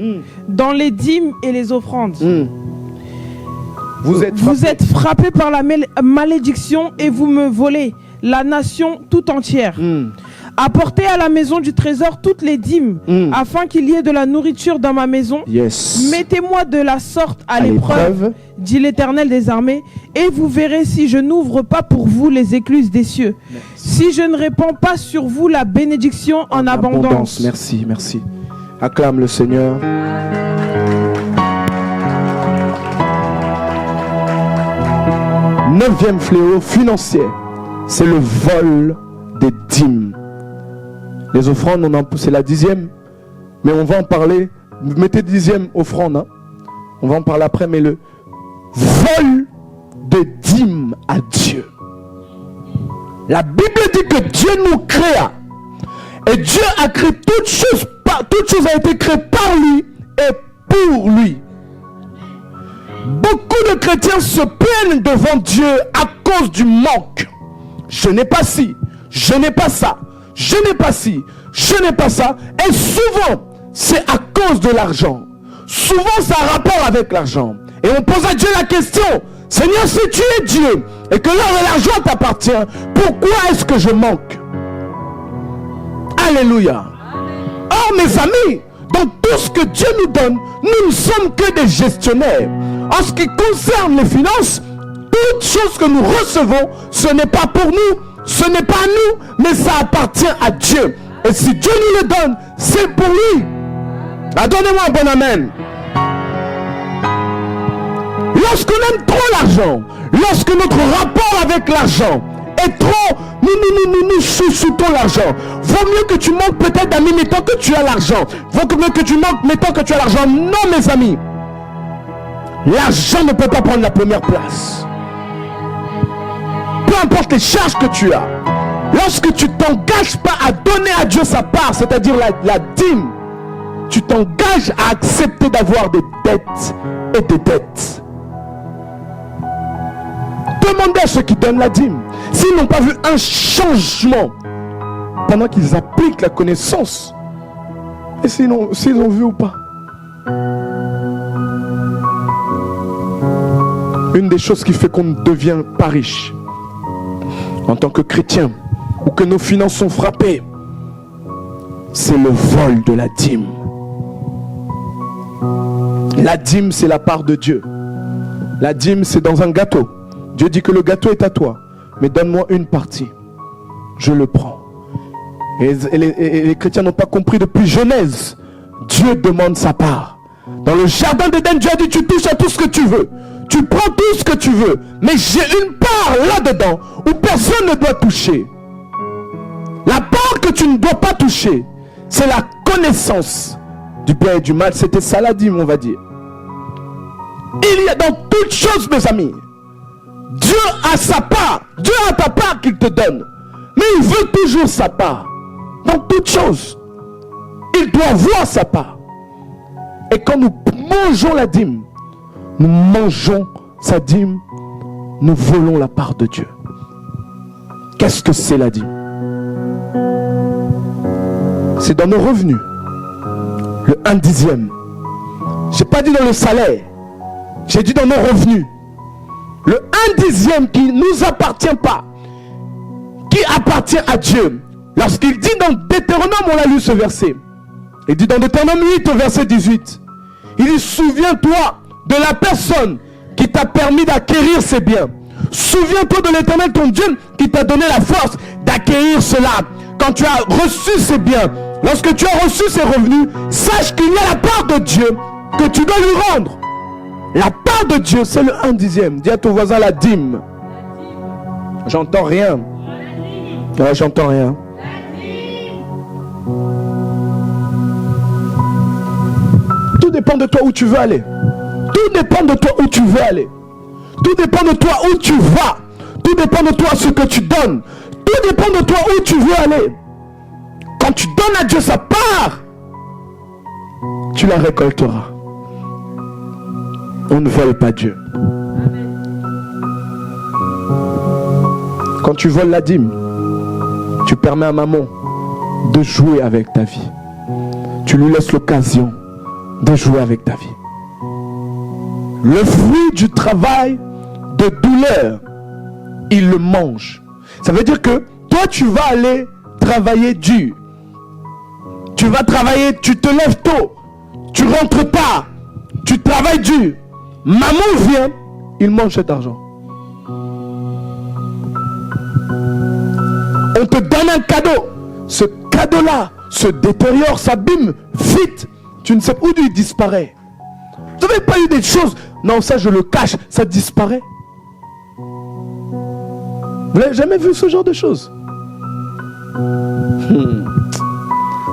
Dans les dîmes et les offrandes. Vous êtes frappés par la malédiction et vous me volez, la nation tout entière. Apportez à la maison du trésor toutes les dîmes, afin qu'il y ait de la nourriture dans ma maison. Yes. Mettez-moi de la sorte à l'épreuve, dit l'Éternel des armées, et vous verrez si je n'ouvre pas pour vous les écluses des cieux. Merci. Si je ne répands pas sur vous la bénédiction en abondance. Merci, merci. Acclame le Seigneur. Neuvième fléau financier, c'est le vol des dîmes. Les offrandes, c'est la 10e, mais on va en parler. Vous mettez 10e offrande, hein? On va en parler après, mais le vol de dîmes à Dieu. La Bible dit que Dieu nous créa. Et Dieu a créé toutes choses. Toute chose a été créée par lui et pour lui. Beaucoup de chrétiens se plaignent devant Dieu à cause du manque. Je n'ai pas ci, je n'ai pas ça, je n'ai pas ci, je n'ai pas ça. Et souvent, c'est à cause de l'argent. Souvent, ça a rapport avec l'argent. Et on pose à Dieu la question, Seigneur, si tu es Dieu et que l'or et l'argent t'appartient, pourquoi est-ce que je manque? Alléluia. Or, mes amis, dans tout ce que Dieu nous donne, nous ne sommes que des gestionnaires. En ce qui concerne les finances, toute chose que nous recevons, ce n'est pas pour nous, ce n'est pas à nous, mais ça appartient à Dieu. Et si Dieu nous le donne, c'est pour lui. Ah, donnez-moi un bon amen. Lorsqu'on aime trop l'argent, lorsque notre rapport avec l'argent est trop, nous chouchoutons l'argent. Vaut mieux que tu manques peut-être d'amis mettant que tu as l'argent. Vaut mieux que tu manques mettant que tu as l'argent. Non, mes amis. L'argent ne peut pas prendre la première place. Peu importe les charges que tu as. Lorsque tu t'engages pas à donner à Dieu sa part, c'est-à-dire la dîme, tu t'engages à accepter d'avoir des dettes et des dettes. Demandez à ceux qui donnent la dîme s'ils n'ont pas vu un changement pendant qu'ils appliquent la connaissance. Et s'ils ont vu ou pas. Une des choses qui fait qu'on ne devient pas riche en tant que chrétien ou que nos finances sont frappées, c'est le vol de la dîme. La dîme, c'est la part de Dieu. La dîme, c'est dans un gâteau. Dieu dit que le gâteau est à toi, mais donne-moi une partie. Je le prends. Et les chrétiens n'ont pas compris depuis Genèse. Dieu demande sa part. Dans le jardin d'Éden, Dieu a dit, tu touches à tout ce que tu veux. Tu prends tout ce que tu veux. Mais j'ai une part là-dedans où personne ne doit toucher. La part que tu ne dois pas toucher, c'est la connaissance du bien et du mal. C'était ça la dîme, on va dire. Il y a dans toutes choses, mes amis, Dieu a sa part. Dieu a ta part qu'il te donne. Mais il veut toujours sa part. Dans toutes choses. Il doit voir sa part. Et quand nous mangeons la dîme, nous mangeons sa dîme, nous volons la part de Dieu. Qu'est-ce que c'est la dîme? C'est dans nos revenus. Le 1/10. J'ai pas dit dans le salaire. J'ai dit dans nos revenus. Le 1/10 qui ne nous appartient pas. Qui appartient à Dieu. Lorsqu'il dit dans Deutéronome, on a lu ce verset. Il dit dans Deutéronome 8 au verset 18. Il dit, souviens-toi de la personne qui t'a permis d'acquérir ces biens. Souviens-toi de l'Éternel ton Dieu qui t'a donné la force d'acquérir cela. Quand tu as reçu ces biens, lorsque tu as reçu ces revenus, sache qu'il y a la part de Dieu que tu dois lui rendre. La part de Dieu, c'est le 1/10. Dis à ton voisin la dîme. J'entends rien. Ouais, j'entends rien. Tout dépend de toi où tu veux aller. Tout dépend de toi où tu veux aller. Tout dépend de toi où tu vas. Tout dépend de toi ce que tu donnes. Tout dépend de toi où tu veux aller. Quand tu donnes à Dieu sa part, tu la récolteras. On ne vole pas Dieu. Quand tu voles la dîme, tu permets à maman de jouer avec ta vie. Tu lui laisses l'occasion de jouer avec ta vie. Le fruit du travail de douleur, il le mange. Ça veut dire que toi, tu vas aller travailler dur. Tu vas travailler, tu te lèves tôt. Tu rentres tard. Tu travailles dur. Maman vient, il mange cet argent. On te donne un cadeau. Ce cadeau-là se détériore, s'abîme vite. Tu ne sais pas où il disparaît. Vous n'avez pas eu des choses. Non, ça je le cache, ça disparaît. Vous n'avez jamais vu ce genre de choses?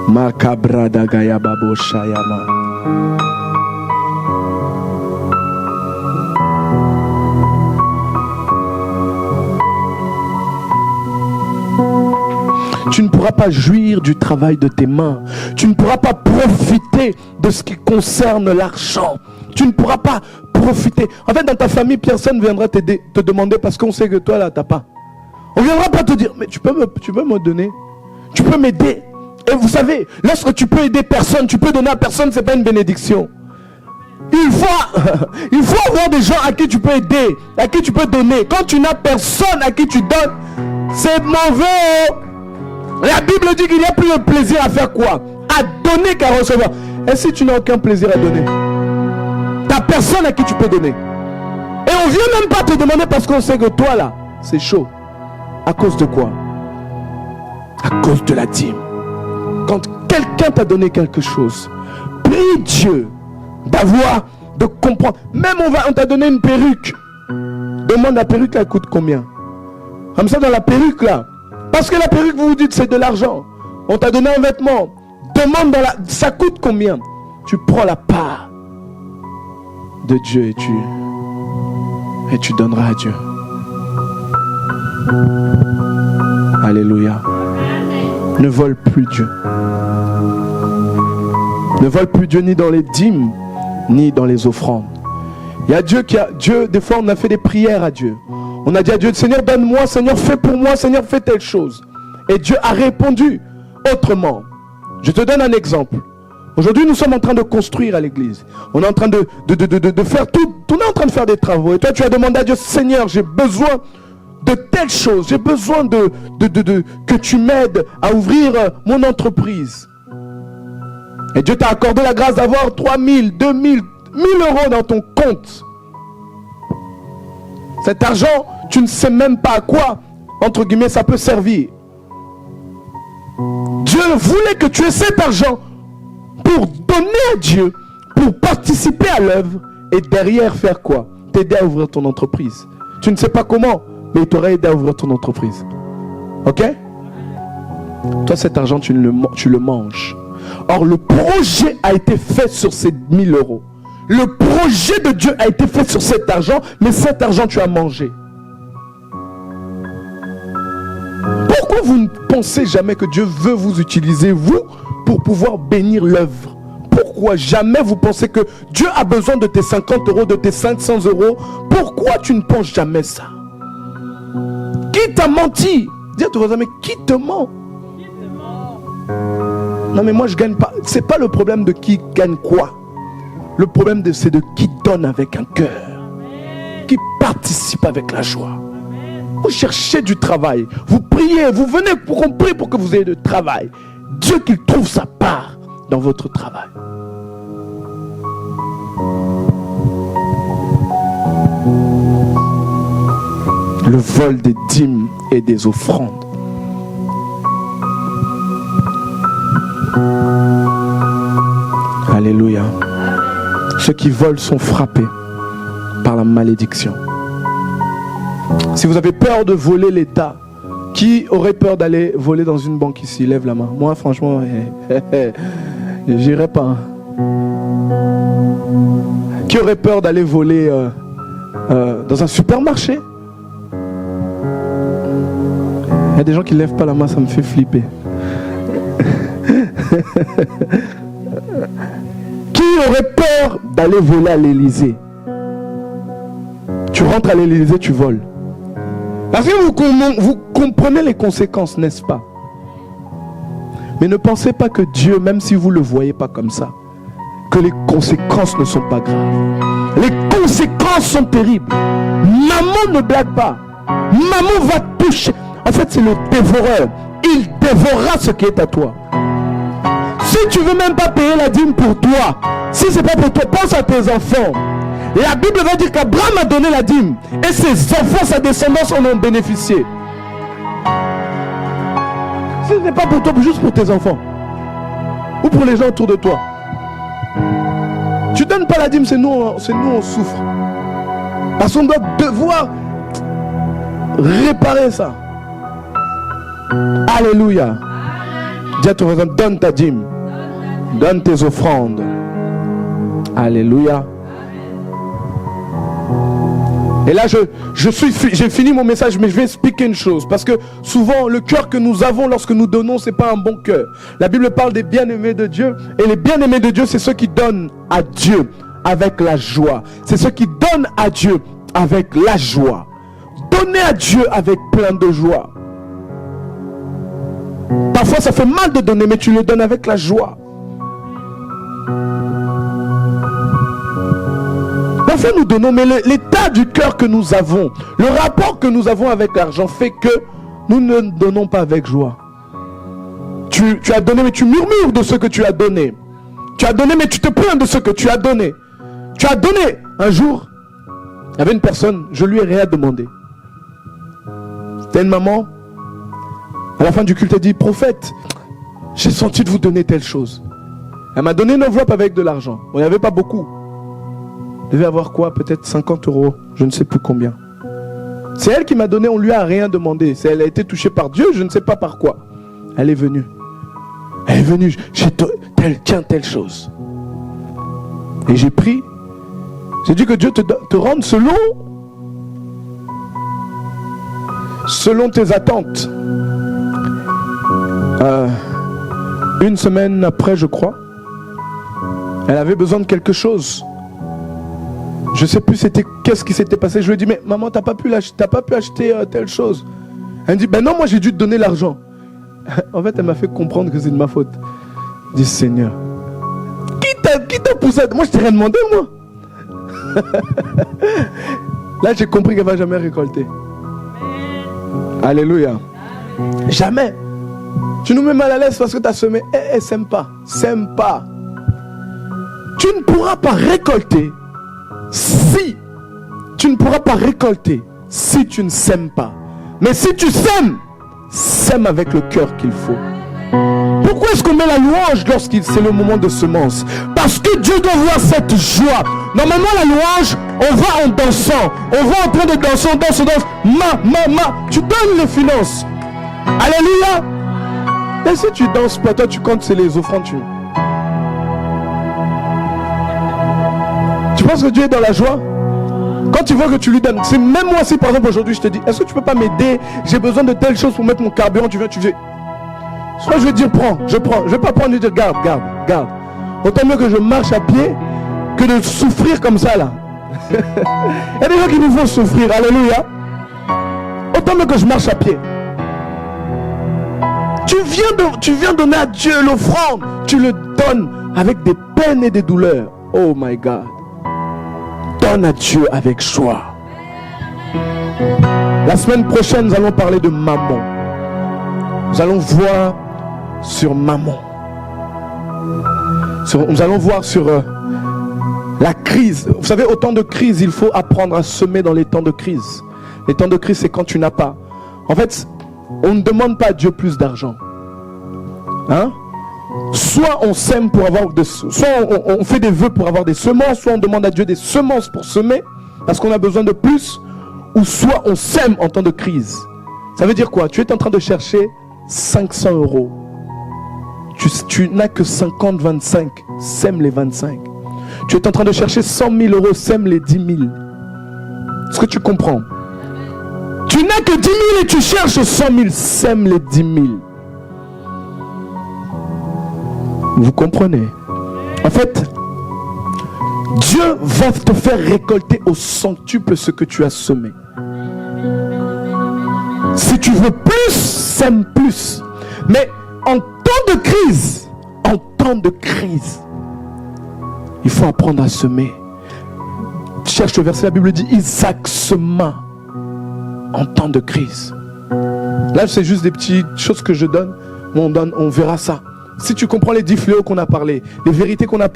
Makabra dagaya babo shayama. Tu ne pourras pas jouir du travail de tes mains. Tu ne pourras pas profiter de ce qui concerne l'argent. Tu ne pourras pas profiter. En fait, dans ta famille, personne ne viendra t'aider, te demander parce qu'on sait que toi, là, t'as pas. On ne viendra pas te dire, mais tu peux me donner. Tu peux m'aider. Et vous savez, lorsque tu peux aider personne, tu peux donner à personne, c'est pas une bénédiction. Il faut avoir des gens à qui tu peux aider, à qui tu peux donner. Quand tu n'as personne à qui tu donnes, c'est mauvais. La Bible dit qu'il n'y a plus de plaisir à faire quoi? À donner qu'à recevoir. Et si tu n'as aucun plaisir à donner, tu n'as personne à qui tu peux donner. Et on ne vient même pas te demander parce qu'on sait que toi là, c'est chaud. À cause de quoi? À cause de la dîme. Quand quelqu'un t'a donné quelque chose, prie Dieu de comprendre. Même on t'a donné une perruque. Demande la perruque, elle coûte combien? Comme ça dans la perruque là. Parce que la perruque, vous vous dites, c'est de l'argent. On t'a donné un vêtement. Demande ça coûte combien? Tu prends la part de Dieu et tu donneras à Dieu. Alléluia. Ne vole plus Dieu. Ne vole plus Dieu ni dans les dîmes, ni dans les offrandes. Il y a Dieu, des fois on a fait des prières à Dieu. On a dit à Dieu, Seigneur donne-moi, Seigneur fais pour moi, Seigneur fais telle chose. Et Dieu a répondu autrement. Je te donne un exemple. Aujourd'hui nous sommes en train de construire à l'église. On est en train de faire tout. On est en train de faire des travaux. Et toi tu as demandé à Dieu, Seigneur j'ai besoin de telle chose. J'ai besoin que tu m'aides à ouvrir mon entreprise. Et Dieu t'a accordé la grâce d'avoir 3000, 2000, 1000 euros dans ton compte. Cet argent, tu ne sais même pas à quoi, entre guillemets, ça peut servir. Dieu voulait que tu aies cet argent pour donner à Dieu, pour participer à l'œuvre et derrière faire quoi? T'aider à ouvrir ton entreprise. Tu ne sais pas comment, mais il t'aurait aidé à ouvrir ton entreprise. Ok? Toi, cet argent, tu le manges. Or, le projet a été fait sur ces 1000 euros. Le projet de Dieu a été fait sur cet argent, mais cet argent, tu as mangé. Pourquoi vous ne pensez jamais que Dieu veut vous utiliser, vous, pour pouvoir bénir l'œuvre? Pourquoi jamais vous pensez que Dieu a besoin de tes 50 euros, de tes 500 euros? Pourquoi tu ne penses jamais ça? Qui t'a menti? Dis à ton voisin, mais qui te ment? Non mais moi je gagne pas. C'est pas le problème de qui gagne quoi. Le problème c'est de qui donne avec un cœur, qui participe avec la joie. Vous cherchez du travail, vous priez, vous venez pour qu'on prie pour que vous ayez du travail. Dieu qu'il trouve sa part dans votre travail. Le vol des dîmes et des offrandes. Alléluia. Ceux qui volent sont frappés par la malédiction. Si vous avez peur de voler l'État, qui aurait peur d'aller voler dans une banque ici? Lève la main. Moi, franchement, j'irai pas. Qui aurait peur d'aller voler dans un supermarché? Il y a des gens qui ne lèvent pas la main, ça me fait flipper. Qui aurait peur d'aller voler à l'Élysée? Tu rentres à l'Élysée, tu voles. Parce que vous comprenez les conséquences, n'est-ce pas? Mais ne pensez pas que Dieu, même si vous ne le voyez pas comme ça, que les conséquences ne sont pas graves. Les conséquences sont terribles. Maman ne blague pas. Maman va toucher. En fait, c'est le dévoreur. Il dévorera ce qui est à toi. Si tu ne veux même pas payer la dîme pour toi, si ce n'est pas pour toi, pense à tes enfants. La Bible va dire qu'Abraham a donné la dîme et ses enfants, sa descendance en ont bénéficié. Si ce n'est pas pour toi, juste pour tes enfants ou pour les gens autour de toi. Tu ne donnes pas la dîme, c'est nous on souffre. Parce qu'on doit devoir réparer ça. Alléluia. Dis à ton voisin, donne ta dîme. Donne tes offrandes. Alléluia. Et là, j'ai fini mon message, mais je vais expliquer une chose. Parce que souvent, le cœur que nous avons lorsque nous donnons, ce n'est pas un bon cœur. La Bible parle des bien-aimés de Dieu. Et les bien-aimés de Dieu, c'est ceux qui donnent à Dieu avec la joie. C'est ceux qui donnent à Dieu avec la joie. Donnez à Dieu avec plein de joie. Parfois, ça fait mal de donner, mais tu le donnes avec la joie. Parfois, nous donnons, mais l'état du cœur que nous avons, le rapport que nous avons avec l'argent fait que nous ne donnons pas avec joie. Tu as donné, mais tu murmures de ce que tu as donné. Tu as donné, mais tu te plains de ce que tu as donné. Tu as donné. Un jour, il y avait une personne, je lui ai rien demandé. C'était une maman. À la fin du culte, elle dit, prophète, j'ai senti de vous donner telle chose. Elle m'a donné une enveloppe avec de l'argent. Bon, il n'y avait pas beaucoup. Elle devait avoir quoi? Peut-être 50 euros. Je ne sais plus combien. C'est elle qui m'a donné, on ne lui a rien demandé. Elle a été touchée par Dieu, je ne sais pas par quoi. Elle est venue. Elle est venue. Tiens, telle chose. Et j'ai pris. J'ai dit que Dieu te rende selon tes attentes. Une semaine après, je crois, elle avait besoin de quelque chose. Je ne sais plus qu'est-ce qui s'était passé. Je lui ai dit, mais maman, t'as pas pu acheter telle chose. Elle me dit, ben non, moi j'ai dû te donner l'argent. En fait, elle m'a fait comprendre que c'est de ma faute. Je dis, Seigneur, qui t'a poussé? Moi, je t'ai rien demandé, moi. Là, j'ai compris qu'elle ne va jamais récolter. Alléluia. Jamais. Tu nous mets mal à l'aise parce que tu as semé. Sème pas. Sème pas. Tu ne pourras pas récolter si tu ne pourras pas récolter si tu ne sèmes pas. Mais si tu sèmes, sème avec le cœur qu'il faut. Pourquoi est-ce qu'on met la louange lorsque c'est le moment de semence? Parce que Dieu doit voir cette joie. Normalement, la louange, on va en dansant. On va en train de danser, on danse. Tu donnes les finances. Alléluia. Mais si tu danses pas, toi tu comptes, c'est les offrandes. Tu penses que Dieu est dans la joie? Quand tu vois que tu lui donnes, c'est même moi si par exemple aujourd'hui je te dis, est-ce que tu peux pas m'aider? J'ai besoin de telle chose pour mettre mon carburant, tu viens. Soit je vais dire prends, je prends. Je vais pas prendre et dire garde. Autant mieux que je marche à pied que de souffrir comme ça là. Il y a des gens qui nous font souffrir, alléluia. Autant mieux que je marche à pied. Tu viens donner à Dieu l'offrande. Tu le donnes avec des peines et des douleurs. Oh my God. Donne à Dieu avec joie. La semaine prochaine, nous allons parler de maman. Nous allons voir sur maman. Nous allons voir sur la crise. Vous savez, au temps de crise, il faut apprendre à semer dans les temps de crise. Les temps de crise, c'est quand tu n'as pas. En fait, on ne demande pas à Dieu plus d'argent. Hein? Soit on sème pour avoir soit on fait des vœux pour avoir des semences, soit on demande à Dieu des semences pour semer parce qu'on a besoin de plus, ou soit on sème en temps de crise. Ça veut dire quoi? Tu es en train de chercher 500 €. Tu n'as que 50-25, sème les 25. Tu es en train de chercher 100 000 €, sème les 10 000. Est-ce que tu comprends? Tu n'as que 10 000 et tu cherches 100 000, sème les 10 000. Vous comprenez? En fait, Dieu va te faire récolter au centuple ce que tu as semé. Si tu veux plus, sème plus. Mais en temps de crise, il faut apprendre à semer. Cherche le verset, la Bible dit Isaac sema en temps de crise. Là, c'est juste des petites choses que je donne. On verra ça. Si tu comprends les 10 fléaux qu'on a parlé, les vérités qu'on a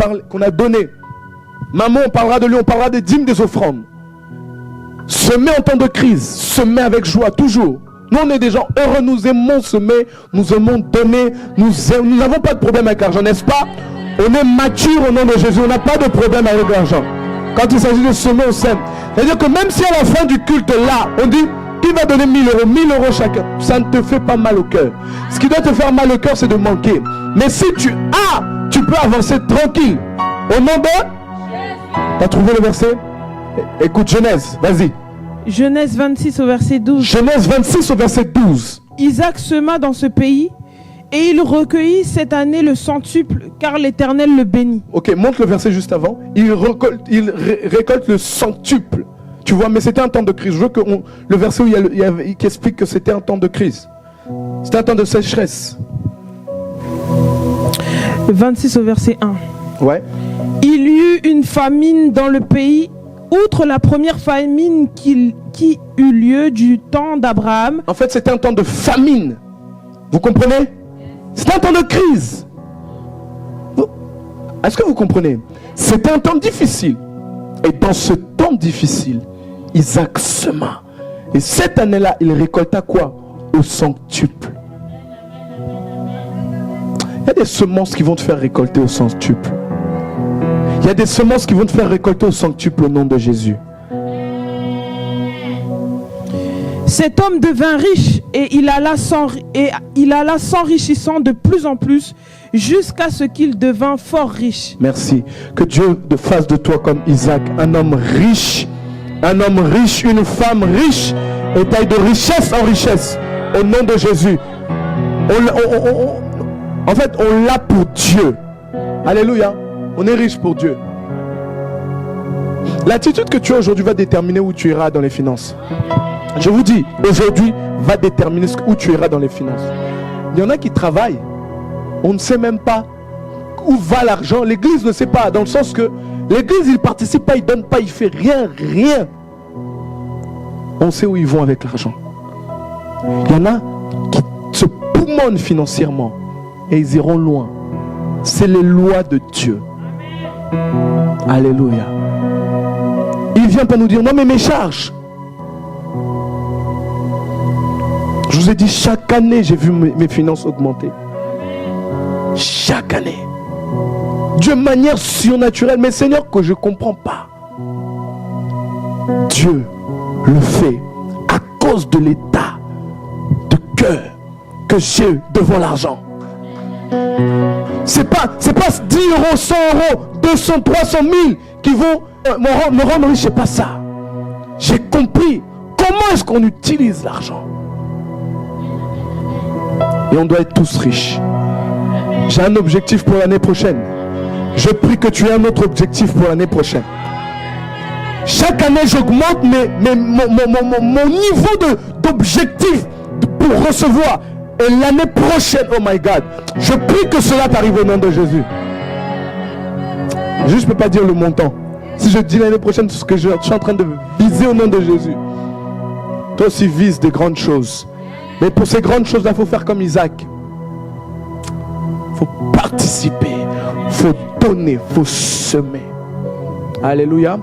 données, maman, on parlera de lui, on parlera des dîmes, des offrandes. Semer en temps de crise, semer avec joie, toujours. Nous, on est des gens heureux, nous aimons semer, nous aimons donner, nous n'avons pas de problème avec l'argent, n'est-ce pas? On est mature au nom de Jésus, on n'a pas de problème avec l'argent. Quand il s'agit de semer, on sème. C'est-à-dire que même si à la fin du culte, là, on dit, qui va donner 1 000 €, 1 000 € chacun, ça ne te fait pas mal au cœur. Ce qui doit te faire mal au cœur, c'est de manquer. Mais si tu peux avancer tranquille. Au nom de... T'as trouvé le verset? Écoute, Genèse, vas-y. Genèse 26 au verset 12. Genèse 26 au verset 12. Isaac sema dans ce pays et il recueillit cette année le centuple car l'Éternel le bénit. Ok, montre le verset juste avant. Il récolte le centuple. Tu vois, mais c'était un temps de crise. Je veux que le verset où qui explique que c'était un temps de crise. C'était un temps de sécheresse. 26 au verset 1. Ouais. Il y eut une famine dans le pays, outre la première famine qui eut lieu du temps d'Abraham. En fait, c'était un temps de famine. Vous comprenez? C'était un temps de crise. Est-ce que vous comprenez? C'était un temps difficile. Et dans ce temps difficile, Isaac sema. Et cette année-là, il récolta quoi? Au centuple. Il y a des semences qui vont te faire récolter au centuple. Il y a des semences qui vont te faire récolter au centuple au nom de Jésus. Cet homme devint riche et il alla s'enrichissant de plus en plus jusqu'à ce qu'il devint fort riche. Merci. Que Dieu fasse de toi comme Isaac, un homme riche, une femme riche, et taille de richesse en richesse, au nom de Jésus. En fait, on l'a pour Dieu. Alléluia. On est riche pour Dieu. L'attitude que tu as aujourd'hui va déterminer où tu iras dans les finances. Je vous dis, aujourd'hui va déterminer où tu iras dans les finances. Il y en a qui travaillent. On ne sait même pas où va l'argent. L'église ne sait pas. Dans le sens que l'église, il ne participe pas, il ne donne pas, il ne fait rien. On sait où ils vont avec l'argent. Il y en a qui se poumonnent financièrement. Et ils iront loin. C'est les lois de Dieu. Alléluia. Il vient pas nous dire, non mais mes charges. Je vous ai dit, chaque année, j'ai vu mes finances augmenter. Chaque année. Dieu, de manière surnaturelle. Mais Seigneur, que je ne comprends pas. Dieu le fait à cause de l'état de cœur que j'ai devant l'argent. C'est pas 10 euros, 100 euros, 200, 300 000 qui vont me rendre riche. C'est pas ça. J'ai compris comment est-ce qu'on utilise l'argent. Et on doit être tous riches. J'ai un objectif pour l'année prochaine. Je prie que tu aies un autre objectif pour l'année prochaine. Chaque année, j'augmente mon niveau d'objectif pour recevoir. Et l'année prochaine, oh my God, je prie que cela t'arrive au nom de Jésus. Je ne peux pas dire le montant. Si je dis l'année prochaine, c'est ce que je suis en train de viser au nom de Jésus. Toi aussi, vise des grandes choses. Mais pour ces grandes choses-là, il faut faire comme Isaac. Il faut participer, il faut donner, il faut semer. Alléluia.